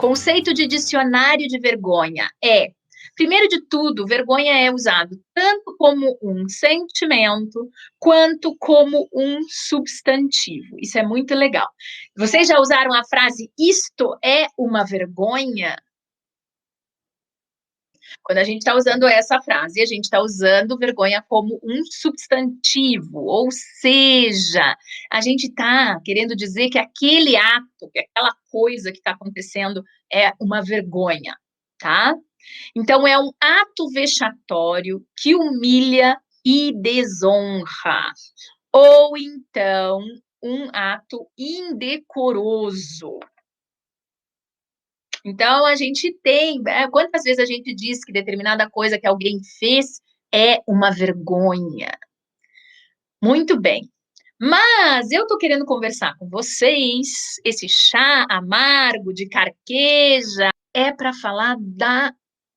Conceito de dicionário de vergonha é, primeiro de tudo, vergonha é usado tanto como um sentimento quanto como um substantivo. Isso é muito legal. Vocês já usaram a frase isto é uma vergonha? Quando a gente está usando essa frase, a gente está usando vergonha como um substantivo, ou seja, a gente está querendo dizer que aquele ato, que aquela coisa que está acontecendo é uma vergonha, tá? Então, é um ato vexatório que humilha e desonra, ou então um ato indecoroso. Então, a gente tem, quantas vezes a gente diz que determinada coisa que alguém fez é uma vergonha? Muito bem. Mas eu tô querendo conversar com vocês, esse chá amargo de carqueja é para falar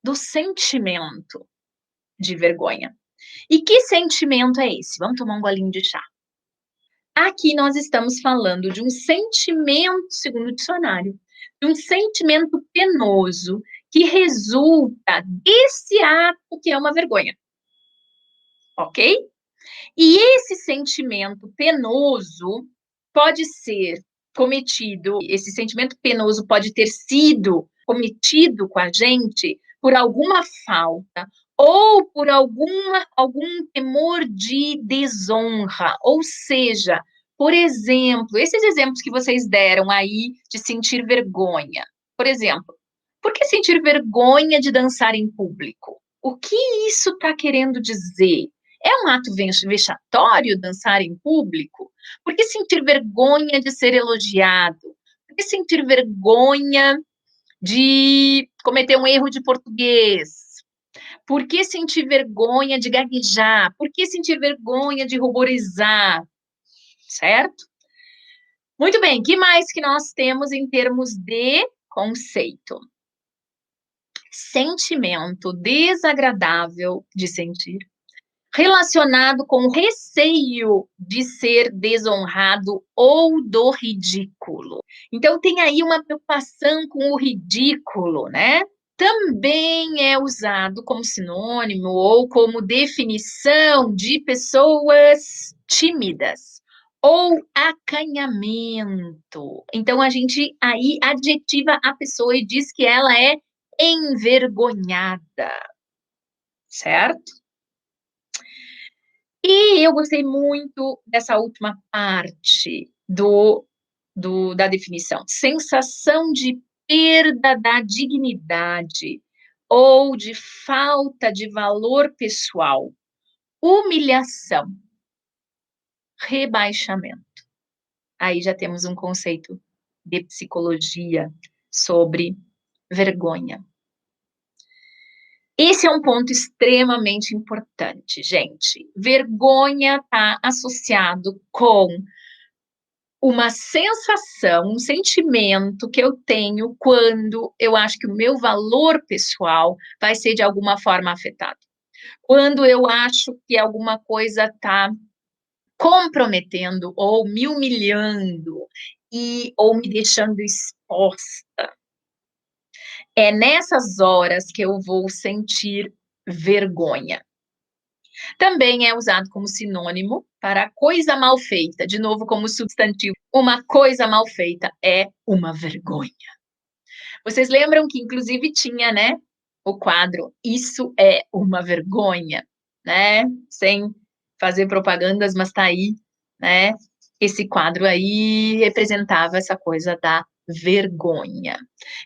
do sentimento de vergonha. E que sentimento é esse? Vamos tomar um golinho de chá. Aqui nós estamos falando de um sentimento, segundo o dicionário, de um sentimento penoso que resulta desse ato que é uma vergonha. Ok? E esse sentimento penoso pode ser cometido, esse sentimento penoso pode ter sido cometido com a gente por alguma falta ou por algum temor de desonra, ou seja, por exemplo, esses exemplos que vocês deram aí de sentir vergonha. Por exemplo, por que sentir vergonha de dançar em público? O que isso está querendo dizer? É um ato vexatório dançar em público? Por que sentir vergonha de ser elogiado? Por que sentir vergonha de cometer um erro de português? Por que sentir vergonha de gaguejar? Por que sentir vergonha de ruborizar? Certo? Muito bem, que mais que nós temos em termos de conceito? Sentimento desagradável de sentir, relacionado com receio de ser desonrado ou do ridículo. Então, tem aí uma preocupação com o ridículo, né? Também é usado como sinônimo ou como definição de pessoas tímidas ou acanhamento. Então, a gente aí adjetiva a pessoa e diz que ela é envergonhada, certo? E eu gostei muito dessa última parte da definição. Sensação de perda da dignidade ou de falta de valor pessoal, humilhação, rebaixamento. Aí já temos um conceito de psicologia sobre vergonha. Esse é um ponto extremamente importante, gente. Vergonha está associado com uma sensação, um sentimento que eu tenho quando eu acho que o meu valor pessoal vai ser de alguma forma afetado. Quando eu acho que alguma coisa está comprometendo ou me humilhando ou me deixando exposta. É nessas horas que eu vou sentir vergonha. Também é usado como sinônimo para coisa mal feita, de novo como substantivo. Uma coisa mal feita é uma vergonha. Vocês lembram que inclusive tinha, né, o quadro Isso é uma vergonha, né? Sem fazer propagandas, mas tá aí, né? Esse quadro aí representava essa coisa da vergonha.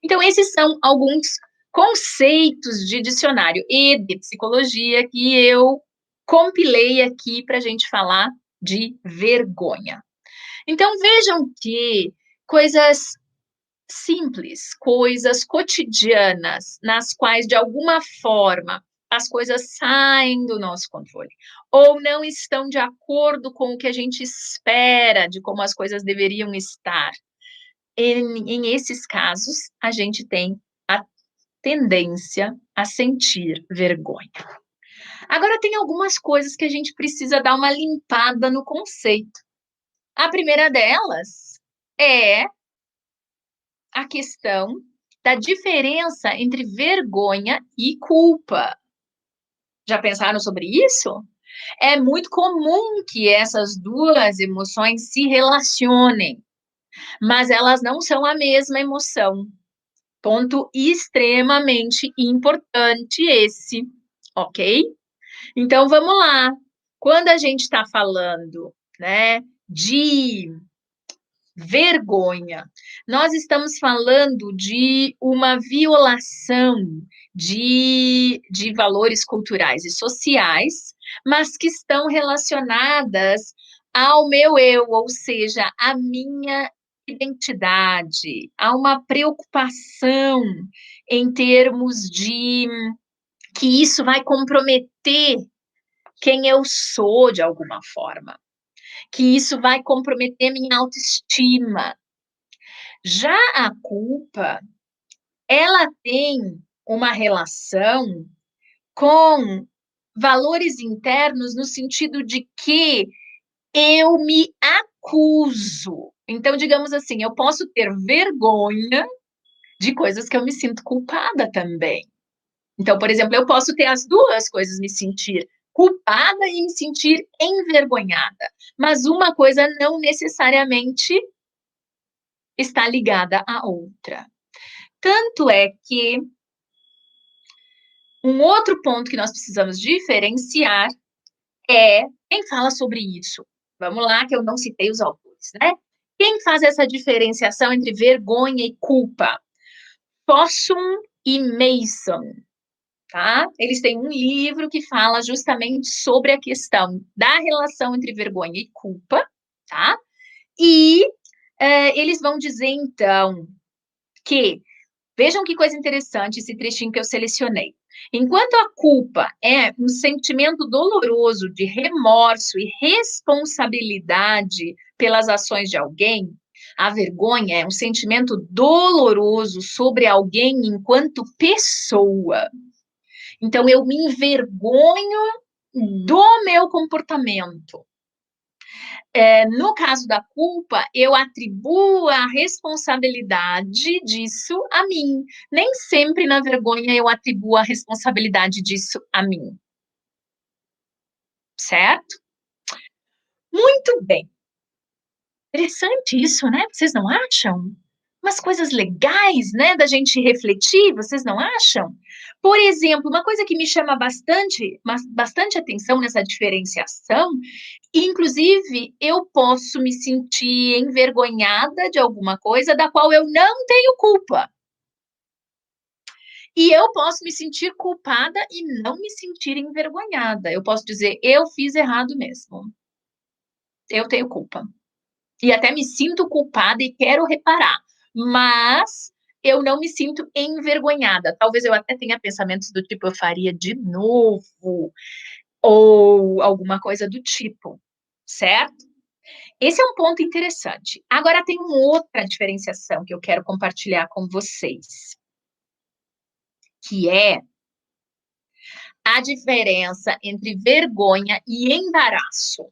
Então, esses são alguns conceitos de dicionário e de psicologia que eu compilei aqui para a gente falar de vergonha. Então, vejam que coisas simples, coisas cotidianas, nas quais, de alguma forma, as coisas saem do nosso controle, ou não estão de acordo com o que a gente espera de como as coisas deveriam estar. Em esses casos, a gente tem a tendência a sentir vergonha. Agora, tem algumas coisas que a gente precisa dar uma limpada no conceito. A primeira delas é a questão da diferença entre vergonha e culpa. Já pensaram sobre isso? É muito comum que essas duas emoções se relacionem, mas elas não são a mesma emoção. Ponto extremamente importante esse, ok? Então vamos lá. Quando a gente está falando, né, de vergonha, nós estamos falando de uma violação de valores culturais e sociais, mas que estão relacionadas ao meu eu, ou seja, à minha identidade, há uma preocupação em termos de que isso vai comprometer quem eu sou de alguma forma, que isso vai comprometer minha autoestima. Já a culpa, ela tem uma relação com valores internos no sentido de que eu me acuso. Então, digamos assim, eu posso ter vergonha de coisas que eu me sinto culpada também. Então, por exemplo, eu posso ter as duas coisas, me sentir culpada e me sentir envergonhada. Mas uma coisa não necessariamente está ligada à outra. Tanto é que um outro ponto que nós precisamos diferenciar é quem fala sobre isso. Vamos lá, que eu não citei os autores, né? Quem faz essa diferenciação entre vergonha e culpa? Fossum e Mason, tá? Eles têm um livro que fala justamente sobre a questão da relação entre vergonha e culpa, tá? E eles vão dizer, então, que, vejam que coisa interessante esse trechinho que eu selecionei. Enquanto a culpa é um sentimento doloroso de remorso e responsabilidade pelas ações de alguém, a vergonha é um sentimento doloroso sobre alguém enquanto pessoa. Então, eu me envergonho do meu comportamento. No caso da culpa, eu atribuo a responsabilidade disso a mim. Nem sempre na vergonha eu atribuo a responsabilidade disso a mim. Certo? Muito bem. Interessante isso, né? Vocês não acham? Umas coisas legais, né, da gente refletir, vocês não acham? Por exemplo, uma coisa que me chama bastante atenção nessa diferenciação, inclusive, eu posso me sentir envergonhada de alguma coisa da qual eu não tenho culpa. E eu posso me sentir culpada e não me sentir envergonhada. Eu posso dizer, eu fiz errado mesmo. Eu tenho culpa. E até me sinto culpada e quero reparar. Mas eu não me sinto envergonhada. Talvez eu até tenha pensamentos do tipo, eu faria de novo, ou alguma coisa do tipo, certo? Esse é um ponto interessante. Agora tem uma outra diferenciação que eu quero compartilhar com vocês, que é a diferença entre vergonha e embaraço.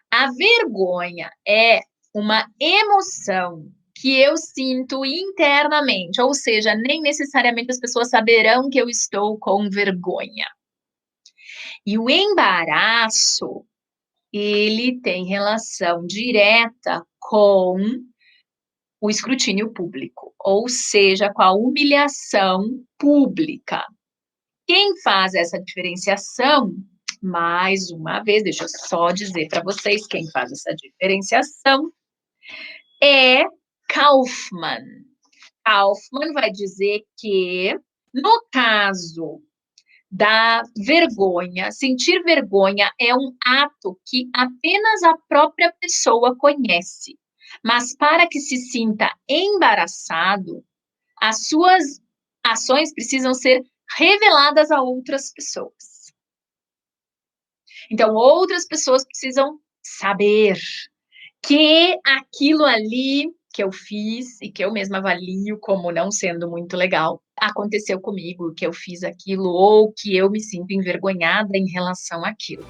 A vergonha é uma emoção que eu sinto internamente, ou seja, nem necessariamente as pessoas saberão que eu estou com vergonha. E o embaraço, ele tem relação direta com o escrutínio público, ou seja, com a humilhação pública. Quem faz essa diferenciação, mais uma vez, deixa eu só dizer para vocês quem faz essa diferenciação, é Kaufman. Kaufman vai dizer que, no caso da vergonha, sentir vergonha é um ato que apenas a própria pessoa conhece. Mas para que se sinta embaraçado, as suas ações precisam ser reveladas a outras pessoas. Então, outras pessoas precisam saber que aquilo ali que eu fiz e que eu mesma avalio como não sendo muito legal, aconteceu comigo, que eu fiz aquilo ou que eu me sinto envergonhada em relação àquilo.